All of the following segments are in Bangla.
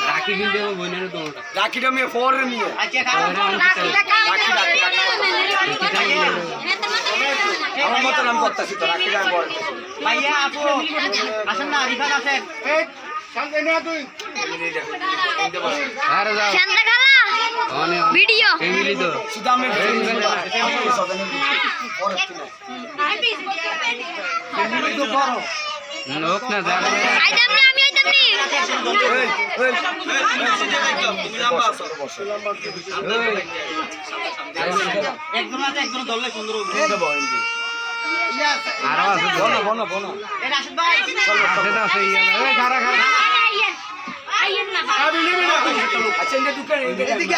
রাখি কিনতে হবে বইনের তো রাখিটা মেয়ে ফোরে নিয়ে আমার মতো নাম করতেছি তো রাখিটা আমি পরে ভাইয়া আপু আসেন না রিফাত আসেন শান্তি না তুই আরে যাও শান্ত খালা ভিডিও ফ্যামিলি তো শুধু আমি লোক না জানে আইতাম না আমি আইতাম নি একজন আছে একজন দলে সুন্দর আরো আছে বলো বলো বলো এ রাশিদ ভাই আছে তো আছে এই খারা খারা আইয়েন আইয়েন না আচ্ছা এই দোকান এদিকে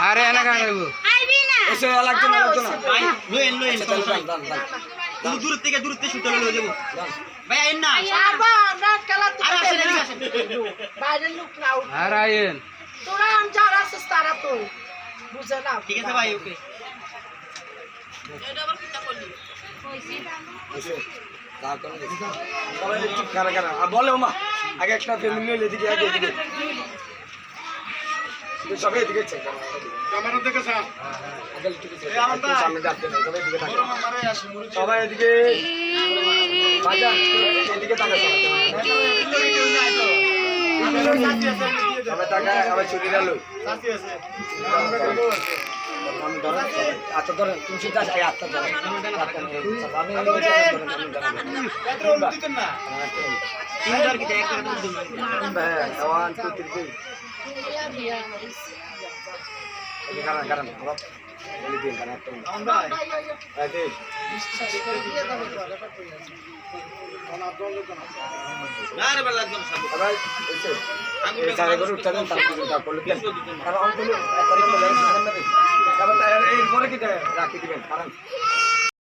আরে এনা খারাবো আইবি না এসে লাগতো না ভাই লইন লইন দান দূর থেকে শুতে লয়ে যাব ভাই আইন না আবার রাত কালা আর আসেন এদিকে আসেন বাইরের লোক না আর আইন তোরা যারা আছিস তারা তো বুঝে না ঠিক আছে ভাই ওকে সবাই একটু কারা কারা বলে মা আগে একটা ফ্যামিলি হলে এদিকে আগে এদিকে সবাই এদিকে চেক ক্যামেরা দেখে স্যার আগে একটু সামনে যাচ্ছে না সবাই এদিকে থাকে সবাই এদিকে বাজার এদিকে তাকা সবাই তাকা আবার ছুটি গেল আচ্ছা ধরেন তুমি চিন্তা আগে আটটা ধরেন আমি তিনবার কি এক করে দিন ওয়ান টু থ্রি কারণ কারণ বলে দিন কারণ একটা না রে বালা একদম এরপরে কি রাখি দিবেন কারণ